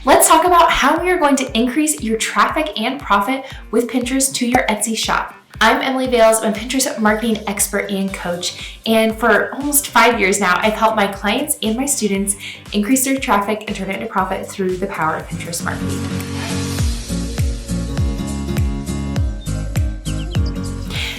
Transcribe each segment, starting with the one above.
Let's talk about how we are going to increase your traffic and profit with Pinterest to your Etsy shop. I'm Emily Vales, I'm a Pinterest marketing expert and coach, and for almost 5 years now, I've helped my clients and my students increase their traffic and turn it into profit through the power of Pinterest marketing.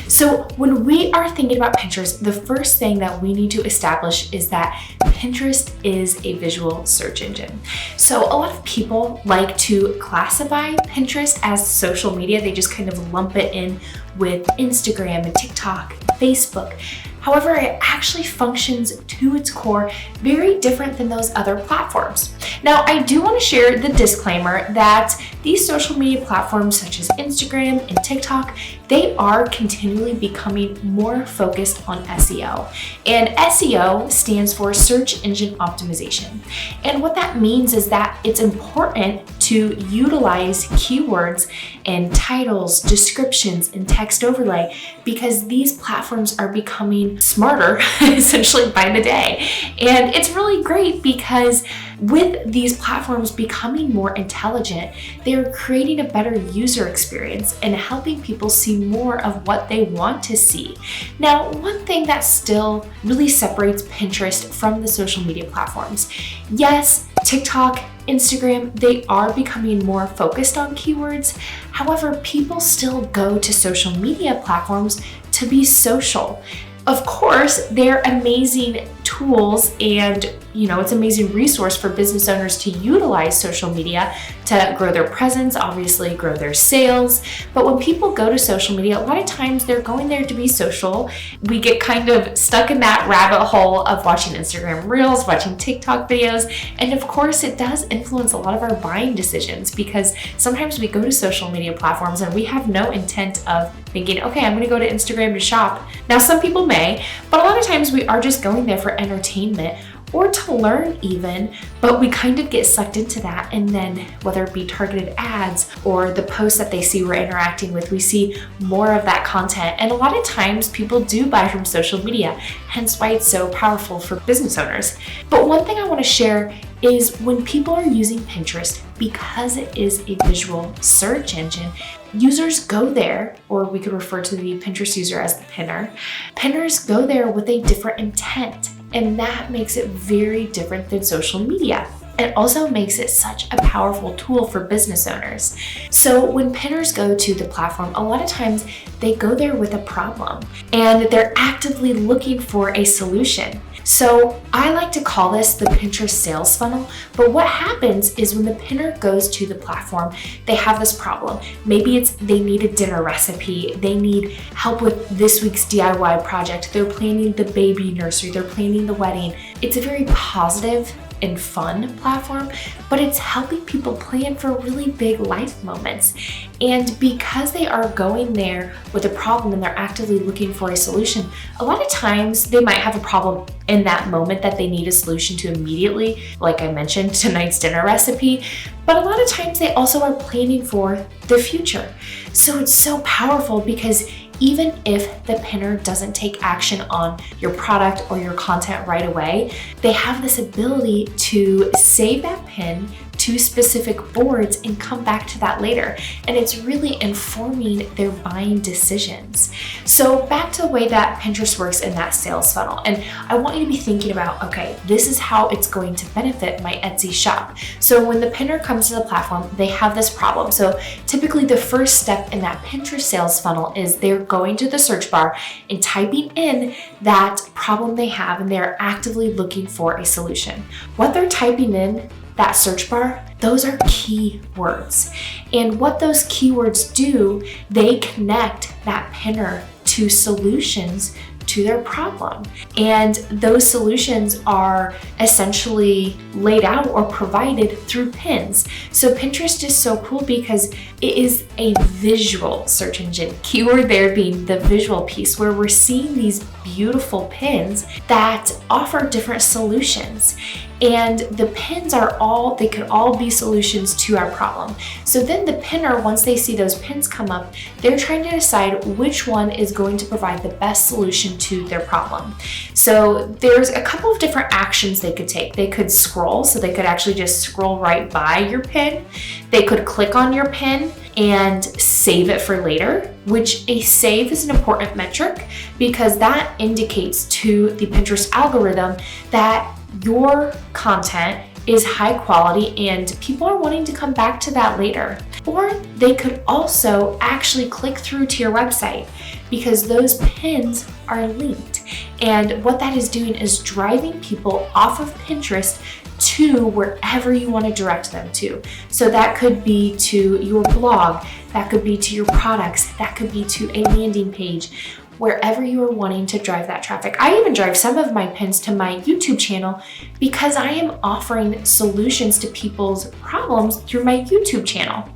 So when we are thinking about Pinterest, the first thing that we need to establish is that Pinterest is a visual search engine. So a lot of people like to classify Pinterest as social media. They just kind of lump it in with Instagram and TikTok, Facebook. However, it actually functions to its core very different than those other platforms. Now, I do want to share the disclaimer that these social media platforms such as Instagram and TikTok, they are continually becoming more focused on SEO. And SEO stands for search engine optimization. And what that means is that it's important to utilize keywords and titles, descriptions, and text overlay because these platforms are becoming smarter essentially by the day. And it's really great because with these platforms becoming more intelligent, they're creating a better user experience and helping people see more of what they want to see. Now, one thing that still really separates Pinterest from the social media platforms, yes, TikTok, Instagram, they are becoming more focused on keywords. However, people still go to social media platforms to be social. Of course, they're amazing tools and it's an amazing resource for business owners to utilize social media to grow their presence, obviously grow their sales. But when people go to social media, a lot of times they're going there to be social. We get kind of stuck in that rabbit hole of watching Instagram Reels, watching TikTok videos. And of course, it does influence a lot of our buying decisions because sometimes we go to social media platforms and we have no intent of thinking, okay, I'm gonna go to Instagram to shop. Now, some people may, but a lot of times we are just going there for entertainment or to learn even, but we kind of get sucked into that. And then whether it be targeted ads or the posts that they see we're interacting with, we see more of that content. And a lot of times people do buy from social media, hence why it's so powerful for business owners. But one thing I wanna share is when people are using Pinterest, because it is a visual search engine, users go there, or we could refer to the Pinterest user as the pinner. Pinners go there with a different intent, and that makes it very different than social media. It also makes it such a powerful tool for business owners. So when pinners go to the platform, a lot of times they go there with a problem and they're actively looking for a solution. So I like to call this the Pinterest sales funnel, but what happens is when the pinner goes to the platform, they have this problem. Maybe it's they need a dinner recipe, they need help with this week's DIY project, they're planning the baby nursery, they're planning the wedding. It's a very positive and fun platform, but it's helping people plan for really big life moments. And because they are going there with a problem and they're actively looking for a solution, a lot of times they might have a problem in that moment that they need a solution to immediately, like I mentioned, tonight's dinner recipe, but a lot of times they also are planning for the future. So it's so powerful because even if the pinner doesn't take action on your product or your content right away, they have this ability to save that pin to specific boards and come back to that later. And it's really informing their buying decisions. So back to the way that Pinterest works in that sales funnel. And I want you to be thinking about, okay, this is how it's going to benefit my Etsy shop. So when the pinner comes to the platform, they have this problem. So typically the first step in that Pinterest sales funnel is they're going to the search bar and typing in that problem they have, and they're actively looking for a solution. What they're typing in that search bar, those are keywords. And what those keywords do, they connect that pinner to solutions to their problem. And those solutions are essentially laid out or provided through pins. So Pinterest is so cool because it is a visual search engine. Keyword there being the visual piece, where we're seeing these beautiful pins that offer different solutions. And the pins they could all be solutions to our problem. So then the pinner, once they see those pins come up, they're trying to decide which one is going to provide the best solution to their problem. So there's a couple of different actions they could take. They could scroll, so they could actually just scroll right by your pin. They could click on your pin and save it for later, which a save is an important metric because that indicates to the Pinterest algorithm that your content is high quality and people are wanting to come back to that later. Or they could also actually click through to your website because those pins are linked. And what that is doing is driving people off of Pinterest to wherever you want to direct them to. So that could be to your blog, that could be to your products, that could be to a landing page, wherever you are wanting to drive that traffic. I even drive some of my pins to my YouTube channel because I am offering solutions to people's problems through my YouTube channel.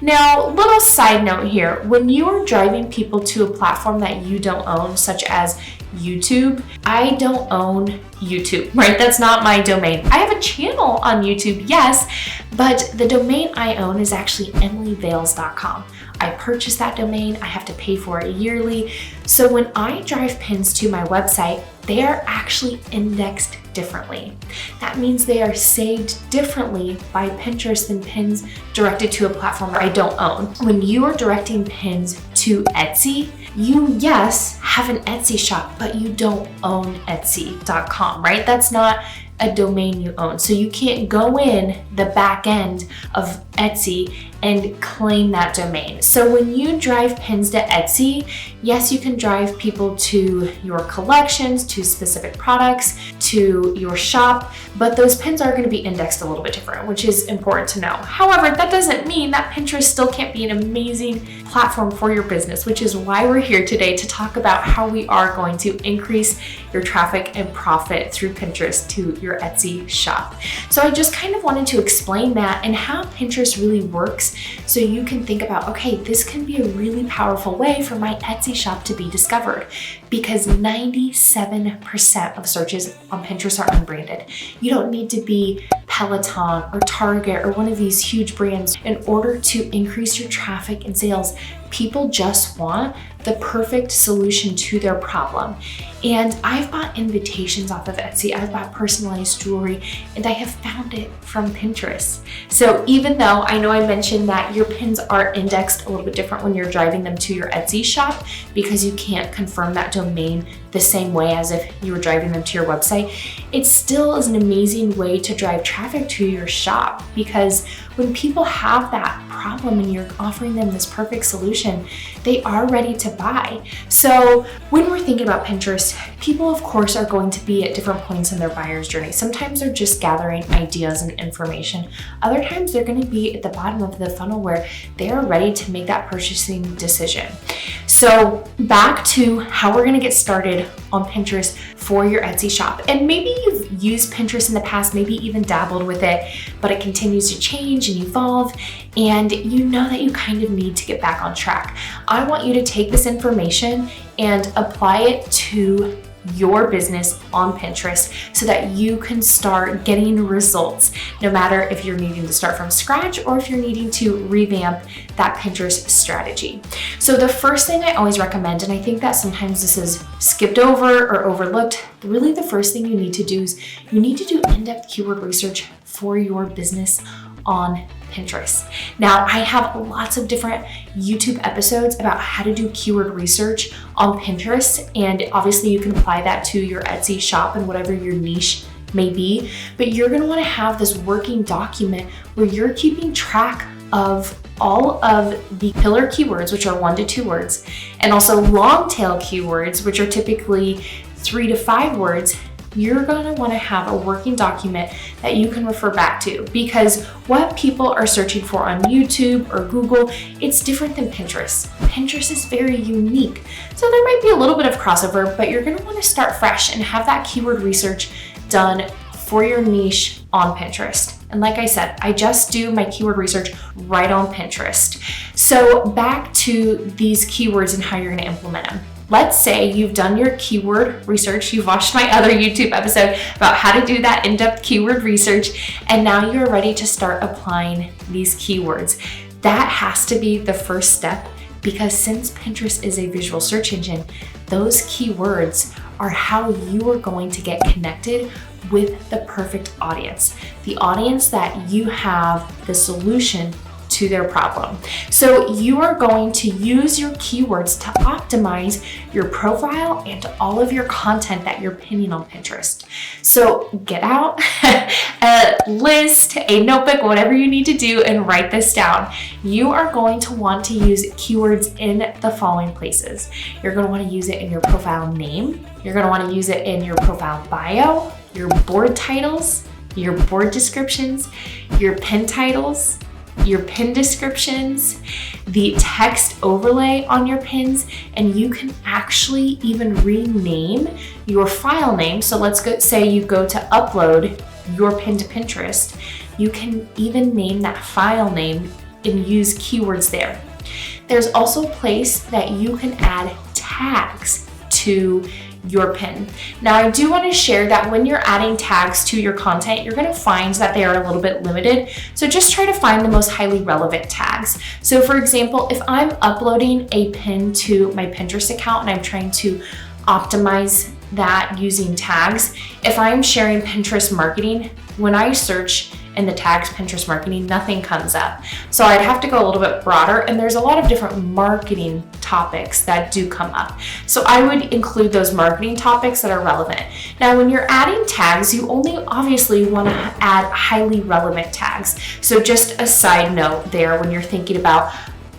Now, little side note here, when you are driving people to a platform that you don't own, such as YouTube, I don't own YouTube, right? That's not my domain. I have a channel on YouTube, yes, but the domain I own is actually emilyvales.com. I purchased that domain, I have to pay for it yearly. So when I drive pins to my website, they are actually indexed differently. That means they are saved differently by Pinterest than pins directed to a platform that I don't own. When you are directing pins to Etsy, you, yes, have an Etsy shop, but you don't own Etsy.com, right? That's not a domain you own. So you can't go in the back end of Etsy and claim that domain. So when you drive pins to Etsy, yes, you can drive people to your collections, to specific products, to your shop, but those pins are going to be indexed a little bit different, which is important to know. However, that doesn't mean that Pinterest still can't be an amazing platform for your business, which is why we're here today to talk about how we are going to increase your traffic and profit through Pinterest to your Etsy shop. So I just kind of wanted to explain that and how Pinterest really works so you can think about, okay, this can be a really powerful way for my Etsy shop to be discovered because 97% of searches on Pinterest are unbranded. You don't need to be Peloton or Target or one of these huge brands in order to increase your traffic and sales. People just want the perfect solution to their problem. And I've bought invitations off of Etsy, I've bought personalized jewelry, and I have found it from Pinterest. So even though I know I mentioned that your pins are indexed a little bit different when you're driving them to your Etsy shop because you can't confirm that domain the same way as if you were driving them to your website, it still is an amazing way to drive traffic to your shop because when people have that problem and you're offering them this perfect solution, they are ready to buy. So when we're thinking about Pinterest, people of course are going to be at different points in their buyer's journey. Sometimes they're just gathering ideas and information. Other times they're going to be at the bottom of the funnel where they are ready to make that purchasing decision. So back to how we're going to get started on Pinterest for your Etsy shop. And maybe you've used Pinterest in the past, maybe even dabbled with it, but it continues to change and evolve, and you know that you kind of need to get back on track. I want you to take this information and apply it to your business on Pinterest so that you can start getting results, no matter if you're needing to start from scratch or if you're needing to revamp that Pinterest strategy. So the first thing I always recommend, and I think that sometimes this is skipped over or overlooked, really the first thing you need to do is you need to do in-depth keyword research for your business on Pinterest. Now, I have lots of different YouTube episodes about how to do keyword research on Pinterest, and obviously you can apply that to your Etsy shop and whatever your niche may be, but you're gonna wanna have this working document where you're keeping track of all of the pillar keywords, which are 1 to 2 words, and also long tail keywords, which are typically 3 to 5 words. You're gonna wanna have a working document that you can refer back to because what people are searching for on YouTube or Google, it's different than Pinterest. Pinterest is very unique. So there might be a little bit of crossover, but you're gonna wanna start fresh and have that keyword research done for your niche on Pinterest. And like I said, I just do my keyword research right on Pinterest. So back to these keywords and how you're gonna implement them. Let's say you've done your keyword research, you've watched my other YouTube episode about how to do that in-depth keyword research, and now you're ready to start applying these keywords. That has to be the first step, because since Pinterest is a visual search engine, those keywords are how you are going to get connected with the perfect audience, the audience that you have the solution to their problem. So you are going to use your keywords to optimize your profile and all of your content that you're pinning on Pinterest. So get out a list, a notebook, whatever you need to do, and write this down. You are going to want to use keywords in the following places. You're going to want to use it in your profile name. You're going to want to use it in your profile bio, your board titles, your board descriptions, your pin titles, your pin descriptions, the text overlay on your pins, and you can actually even rename your file name. So let's say you go to upload your pin to Pinterest. You can even name that file name and use keywords there. There's also a place that you can add tags to your pin. Now, I do want to share that when you're adding tags to your content, you're going to find that they are a little bit limited. So just try to find the most highly relevant tags. So for example, if I'm uploading a pin to my Pinterest account and I'm trying to optimize that using tags, if I'm sharing Pinterest marketing, when I search in the tags Pinterest marketing, nothing comes up. So I'd have to go a little bit broader, and there's a lot of different marketing topics that do come up. So I would include those marketing topics that are relevant. Now, when you're adding tags, you only obviously want to add highly relevant tags. So just a side note there, when you're thinking about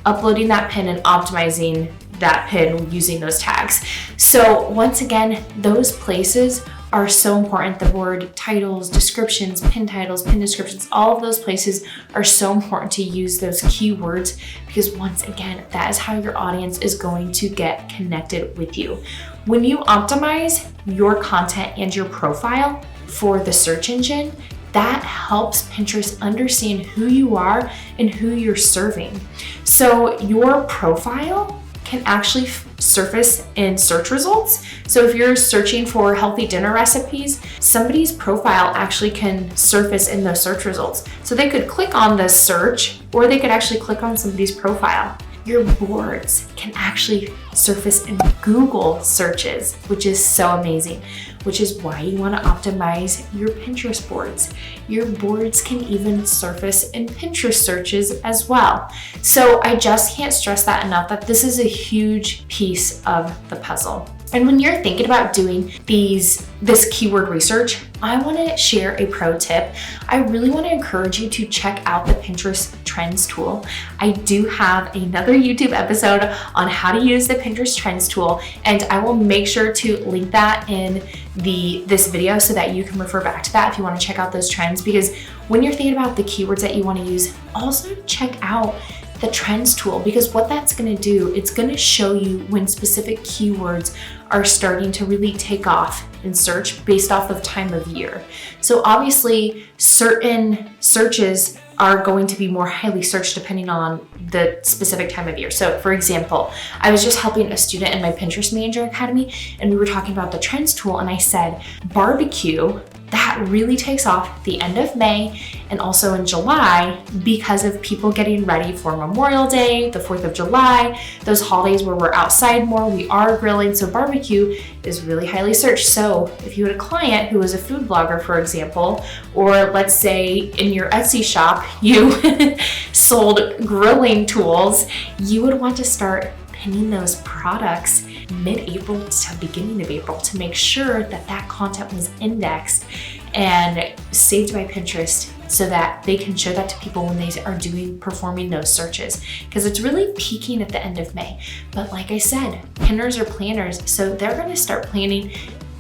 uploading that pin and optimizing that pin using those tags. So once again, those places are so important. The board titles, descriptions, pin titles, pin descriptions, all of those places are so important to use those keywords, because once again, that is how your audience is going to get connected with you. When you optimize your content and your profile for the search engine, that helps Pinterest understand who you are and who you're serving. So your profile can actually surface in search results. So if you're searching for healthy dinner recipes, somebody's profile actually can surface in those search results. So they could click on the search, or they could actually click on somebody's profile. Your boards can actually surface in Google searches, which is so amazing, which is why you want to optimize your Pinterest boards. Your boards can even surface in Pinterest searches as well. So I just can't stress that enough, that this is a huge piece of the puzzle. And when you're thinking about doing this keyword research, I want to share a pro tip. I really want to encourage you to check out the Pinterest Trends tool. I do have another YouTube episode on how to use the Pinterest Trends tool, and I will make sure to link that in this video so that you can refer back to that if you want to check out those trends. Because when you're thinking about the keywords that you want to use, also check out the Trends tool, because what that's going to do, it's going to show you when specific keywords are starting to really take off in search based off of time of year. So obviously certain searches are going to be more highly searched depending on the specific time of year. So for example, I was just helping a student in my Pinterest Manager Academy, and we were talking about the Trends tool, and I said barbecue, that really takes off the end of May and also in July because of people getting ready for Memorial Day, the 4th of July, those holidays where we're outside more, we are grilling. So barbecue is really highly searched. So if you had a client who was a food blogger, for example, or let's say in your Etsy shop, you sold grilling tools, you would want to start pinning those products mid-April to beginning of April to make sure that that content was indexed and saved by Pinterest so that they can show that to people when they are performing those searches, because it's really peaking at the end of May. But like I said, pinners are planners, so they're going to start planning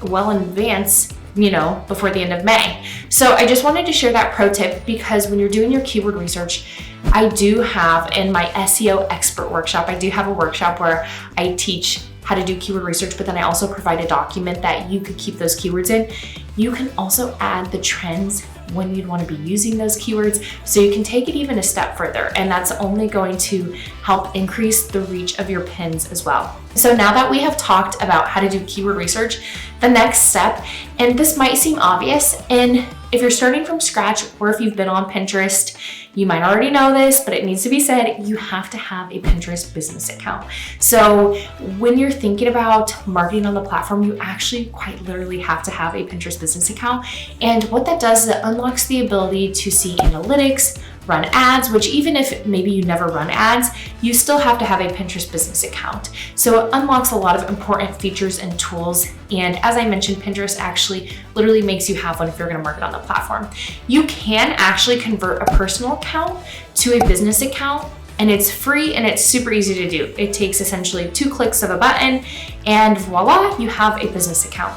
well in advance, before the end of May. So I just wanted to share that pro tip, because when you're doing your keyword research, I do have in my SEO expert workshop, I do have a workshop where I teach how to do keyword research, but then I also provide a document that you could keep those keywords in. You can also add the trends when you'd want to be using those keywords, so you can take it even a step further, and that's only going to help increase the reach of your pins as well. So now that we have talked about how to do keyword research, the next step, and this might seem obvious, and if you're starting from scratch or if you've been on Pinterest, you might already know this, but it needs to be said, you have to have a Pinterest business account. So when you're thinking about marketing on the platform, you actually quite literally have to have a Pinterest business account. And what that does is it unlocks the ability to see analytics, run ads, which even if maybe you never run ads, you still have to have a Pinterest business account. So it unlocks a lot of important features and tools. And as I mentioned, Pinterest actually literally makes you have one if you're gonna market on the platform. You can actually convert a personal account to a business account, and it's free and it's super easy to do. It takes essentially 2 clicks of a button and voila, you have a business account.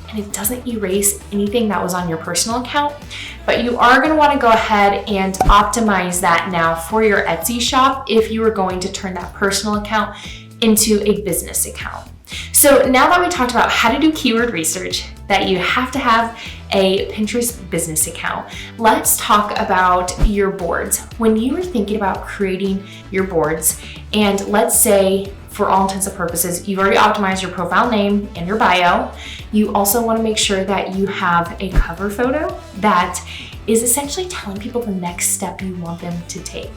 And it doesn't erase anything that was on your personal account, but you are gonna wanna go ahead and optimize that now for your Etsy shop if you are going to turn that personal account into a business account. So now that we talked about how to do keyword research, that you have to have a Pinterest business account, let's talk about your boards. When you are thinking about creating your boards, and let's say for all intents and purposes, you've already optimized your profile name and your bio, you also want to make sure that you have a cover photo that is essentially telling people the next step you want them to take.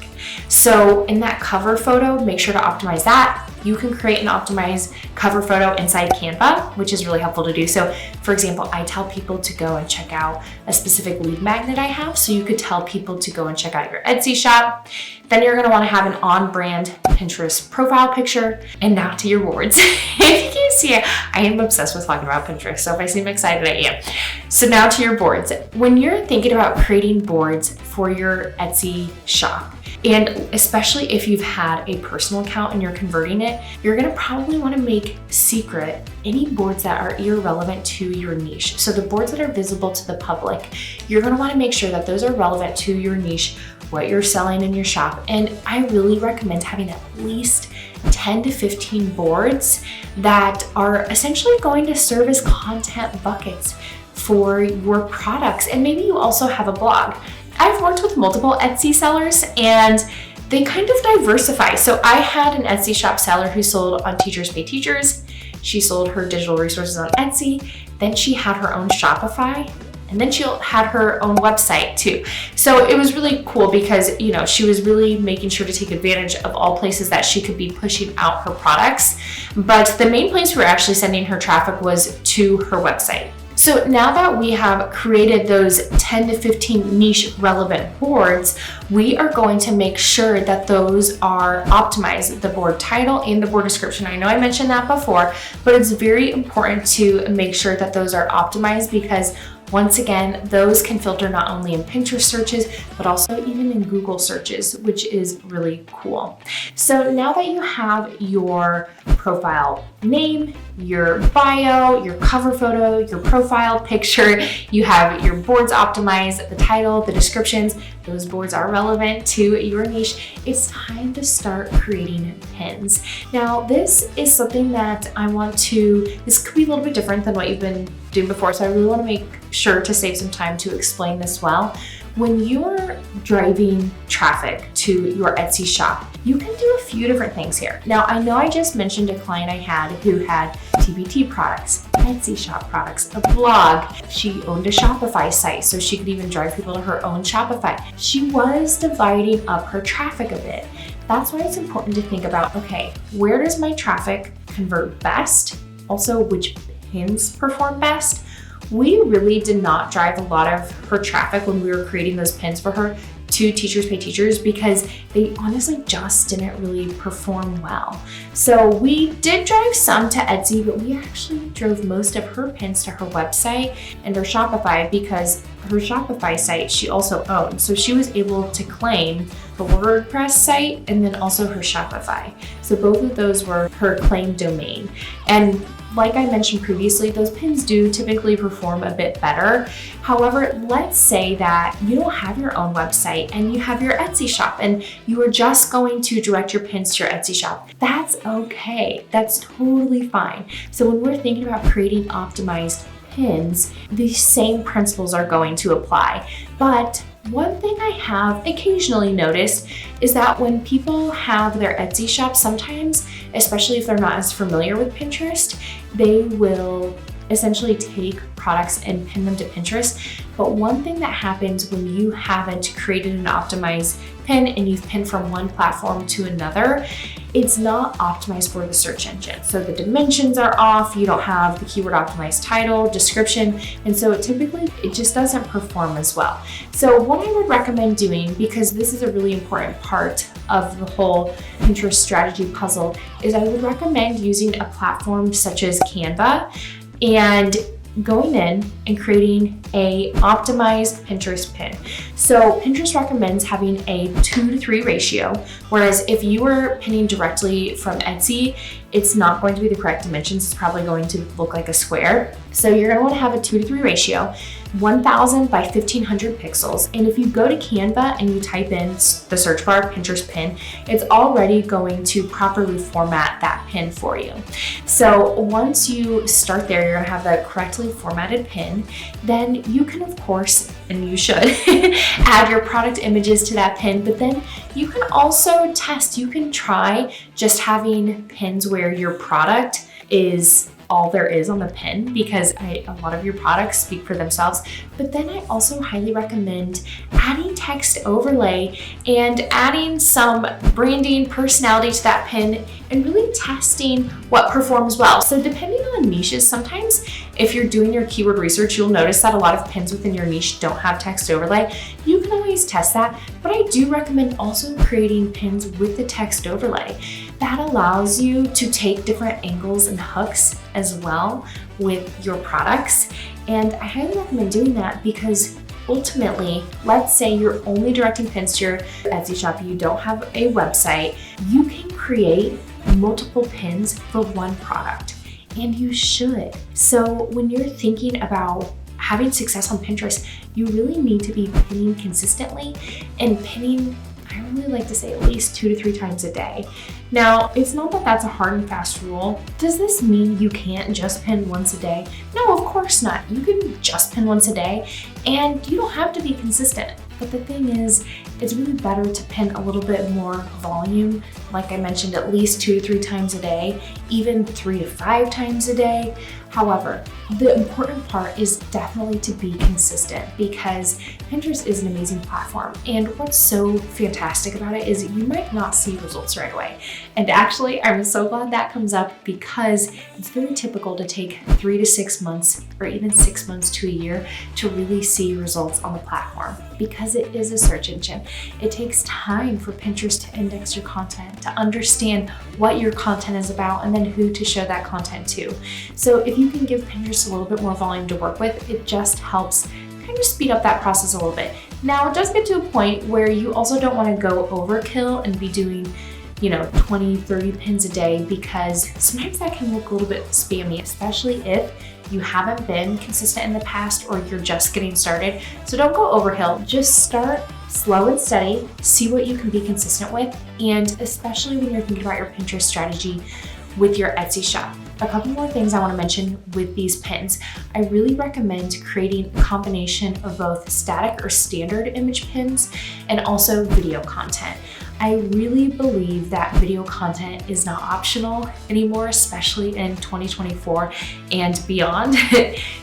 So in that cover photo, make sure to optimize that. You can create an optimized cover photo inside Canva, which is really helpful to do. So for example, I tell people to go and check out a specific lead magnet I have. So you could tell people to go and check out your Etsy shop. Then you're gonna wanna have an on-brand Pinterest profile picture. And now to your boards. If you can see it, I am obsessed with talking about Pinterest. So if I seem excited, I am. So now to your boards. When you're thinking about creating boards for your Etsy shop, and especially if you've had a personal account and you're converting it, you're gonna probably wanna make secret any boards that are irrelevant to your niche. So the boards that are visible to the public, you're gonna wanna make sure that those are relevant to your niche, what you're selling in your shop. And I really recommend having at least 10 to 15 boards that are essentially going to serve as content buckets for your products. And maybe you also have a blog. I've worked with multiple Etsy sellers and they kind of diversify. So I had an Etsy shop seller who sold on Teachers Pay Teachers. She sold her digital resources on Etsy. Then she had her own Shopify. And then she had her own website too. So it was really cool because, you know, she was really making sure to take advantage of all places that she could be pushing out her products. But the main place we were actually sending her traffic was to her website. So now that we have created those 10 to 15 niche relevant boards, we are going to make sure that those are optimized, the board title and the board description. I know I mentioned that before, but it's very important to make sure that those are optimized because once again, those can filter not only in Pinterest searches, but also even in Google searches, which is really cool. So now that you have your profile name, your bio, your cover photo, your profile picture, you have your boards optimized, the title, the descriptions, those boards are relevant to your niche, it's time to start creating pins. Now, this is something that this could be a little bit different than what you've been doing before, so I really want to make sure to save some time to explain this well. When you're driving traffic to your Etsy shop, you can do a few different things here. Now, I know I just mentioned a client I had who had TPT products, Etsy shop products, a blog. She owned a Shopify site, so she could even drive people to her own Shopify. She was dividing up her traffic a bit. That's why it's important to think about, okay, where does my traffic convert best? Also, which pins perform best? We really did not drive a lot of her traffic when we were creating those pins for her to Teachers Pay Teachers because they honestly just didn't really perform well. So we did drive some to Etsy, but we actually drove most of her pins to her website and her Shopify because her Shopify site she also owned. So she was able to claim her WordPress site and then also her Shopify. So both of those were her claimed domain. And like I mentioned previously, those pins do typically perform a bit better. However, let's say that you don't have your own website and you have your Etsy shop and you are just going to direct your pins to your Etsy shop. That's okay. That's totally fine. So when we're thinking about creating optimized pins, these same principles are going to apply. But one thing I have occasionally noticed is that when people have their Etsy shop, sometimes especially if they're not as familiar with Pinterest, they will essentially take products and pin them to Pinterest. But one thing that happens when you haven't created an optimized pin and you've pinned from one platform to another, it's not optimized for the search engine. So the dimensions are off, you don't have the keyword optimized title, description, and so it just doesn't perform as well. So what I would recommend doing, because this is a really important part of the whole Pinterest strategy puzzle, is I would recommend using a platform such as Canva and going in and creating a optimized Pinterest pin. So Pinterest recommends having a 2-to-3 ratio, whereas if you were pinning directly from Etsy, it's not going to be the correct dimensions. It's probably going to look like a square. So you're going to want to have a 2-to-3 ratio, 1000 by 1500 pixels. And if you go to Canva and you type in the search bar Pinterest pin, it's already going to properly format that pin for you. So once you start there, you're going to have the correctly formatted pin. Then you can, of course, and you should, add your product images to that pin, but then you can also test. You can try just having pins where your product is all there is on the pin, because a lot of your products speak for themselves. But then I also highly recommend adding text overlay and adding some branding personality to that pin and really testing what performs well. So depending on niches, sometimes if you're doing your keyword research, you'll notice that a lot of pins within your niche don't have text overlay. You can always test that, but I do recommend also creating pins with the text overlay. That allows you to take different angles and hooks as well with your products. And I highly recommend doing that because ultimately, let's say you're only directing pins to your Etsy shop, you don't have a website, you can create multiple pins for one product, and you should. So when you're thinking about having success on Pinterest, you really need to be pinning consistently and pinning, I really like to say, at least 2 to 3 times a day. Now, it's not that that's a hard and fast rule. Does this mean you can't just pin once a day? No, of course not. You can just pin once a day and you don't have to be consistent. But the thing is, it's really better to pin a little bit more volume. Like I mentioned, at least 2 to 3 times a day, even 3 to 5 times a day. However, the important part is definitely to be consistent, because Pinterest is an amazing platform. And what's so fantastic about it is you might not see results right away. And actually, I'm so glad that comes up, because it's very typical to take 3 to 6 months or even 6 months to a year to really see results on the platform, because it is a search engine. It takes time for Pinterest to index your content, to understand what your content is about, and then who to show that content to. So if you can give Pinterest a little bit more volume to work with, it just helps kind of speed up that process a little bit. Now, it does get to a point where you also don't want to go overkill and be doing 20, 30 pins a day, because sometimes that can look a little bit spammy, especially if you haven't been consistent in the past or you're just getting started. So don't go overkill. Just start slow and steady, see what you can be consistent with, and especially when you're thinking about your Pinterest strategy with your Etsy shop. A couple more things I want to mention with these pins. I really recommend creating a combination of both static or standard image pins and also video content. I really believe that video content is not optional anymore, especially in 2024 and beyond,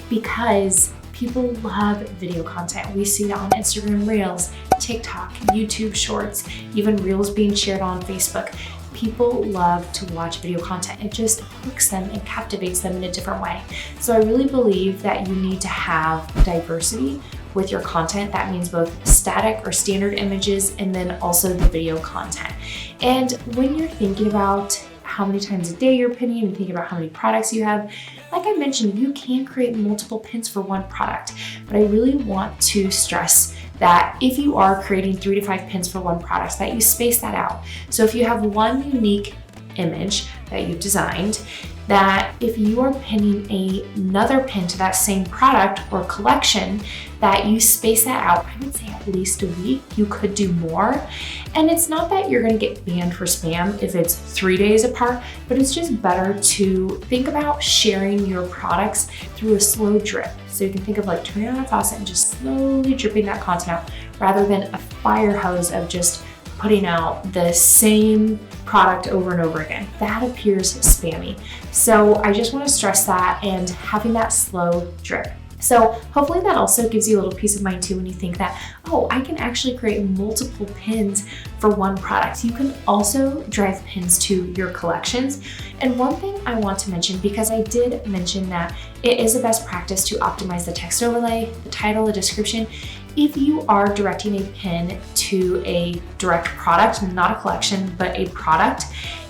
because people love video content. We see that on Instagram Reels, TikTok, YouTube Shorts, even Reels being shared on Facebook. People love to watch video content. It just hooks them and captivates them in a different way. So I really believe that you need to have diversity with your content. That means both static or standard images and then also the video content. And when you're thinking about how many times a day you're pinning and thinking about how many products you have, like I mentioned, you can create multiple pins for one product. But I really want to stress that if you are creating 3 to 5 pins for one product, that you space that out. So if you have one unique image that you've designed, that if you are pinning another pin to that same product or collection, that you space that out, I would say at least a week. You could do more. And it's not that you're gonna get banned for spam if it's 3 days apart, but it's just better to think about sharing your products through a slow drip. So you can think of like turning on a faucet and just slowly dripping that content out, rather than a fire hose of just putting out the same product over and over again. That appears spammy. So I just want to stress that, and having that slow drip. So hopefully that also gives you a little peace of mind too when you think that, oh, I can actually create multiple pins for one product. You can also drive pins to your collections. And one thing I want to mention, because I did mention that it is a best practice to optimize the text overlay, the title, the description. If you are directing a pin to a direct product, not a collection, but a product,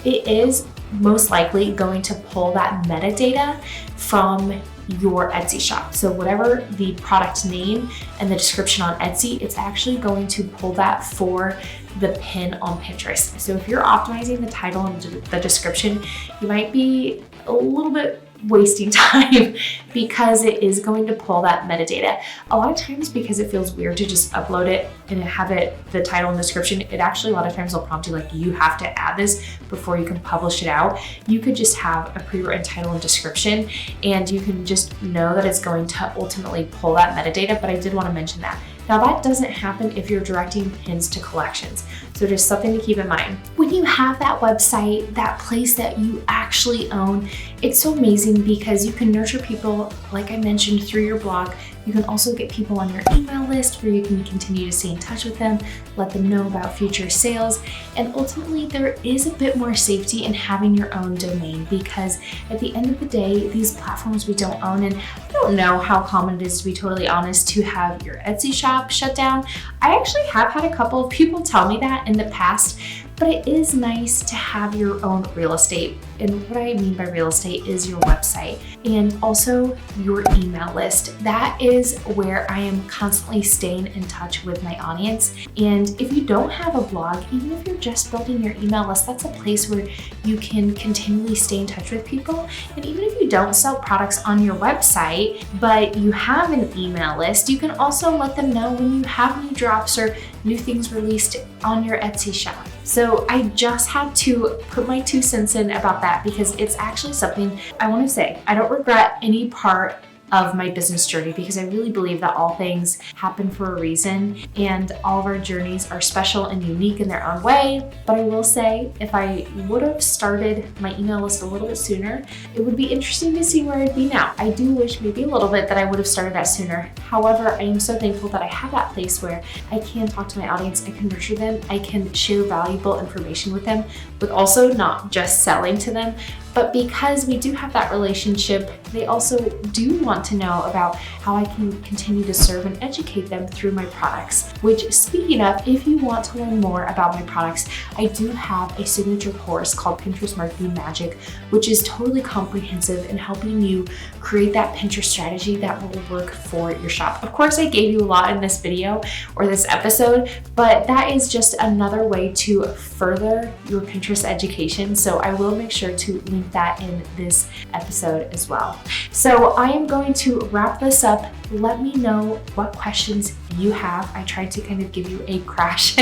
it is most likely going to pull that metadata from your Etsy shop. So whatever the product name and the description on Etsy, it's actually going to pull that for the pin on Pinterest. So if you're optimizing the title and the description, you might be a little bit wasting time because it is going to pull that metadata. A lot of times, because it feels weird to just upload it and have it, the title and description, it actually a lot of times will prompt you like, you have to add this before you can publish it out. You could just have a pre-written title and description, and you can just know that it's going to ultimately pull that metadata, but I did want to mention that. Now that doesn't happen if you're directing pins to collections. So just something to keep in mind. When you have that website, that place that you actually own, it's so amazing because you can nurture people, like I mentioned, through your blog. You can also get people on your email list where you can continue to stay in touch with them, let them know about future sales. And ultimately, there is a bit more safety in having your own domain, because at the end of the day, these platforms we don't own, and I don't know how common it is, to be totally honest, to have your Etsy shop shut down. I actually have had a couple of people tell me that in the past, but it is nice to have your own real estate. And what I mean by real estate is your website and also your email list. That is where I am constantly staying in touch with my audience. And if you don't have a blog, even if you're just building your email list, that's a place where you can continually stay in touch with people. And even if you don't sell products on your website, but you have an email list, you can also let them know when you have new drops or new things released on your Etsy shop. So I just had to put my 2 cents in about that, because it's actually something I want to say. I don't regret any part of my business journey, because I really believe that all things happen for a reason and all of our journeys are special and unique in their own way. But I will say, if I would have started my email list a little bit sooner, it would be interesting to see where I'd be now. I do wish maybe a little bit that I would have started that sooner. However, I am so thankful that I have that place where I can talk to my audience, I can nurture them, I can share valuable information with them, but also not just selling to them. But because we do have that relationship, they also do want to know about how I can continue to serve and educate them through my products. Which, speaking of, if you want to learn more about my products, I do have a signature course called Pinterest Marketing Magic, which is totally comprehensive in helping you create that Pinterest strategy that will work for your shop. Of course, I gave you a lot in this video or this episode, but that is just another way to further your Pinterest education. So I will make sure to link that in this episode as well. So I am going to wrap this up. Let me know what questions you have. I tried to kind of give you a crash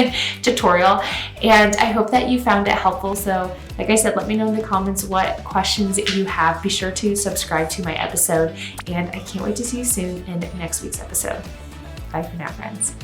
tutorial, and I hope that you found it helpful. So like I said, let me know in the comments what questions you have. Be sure to subscribe to my episode, and I can't wait to see you soon in next week's episode. Bye for now, friends.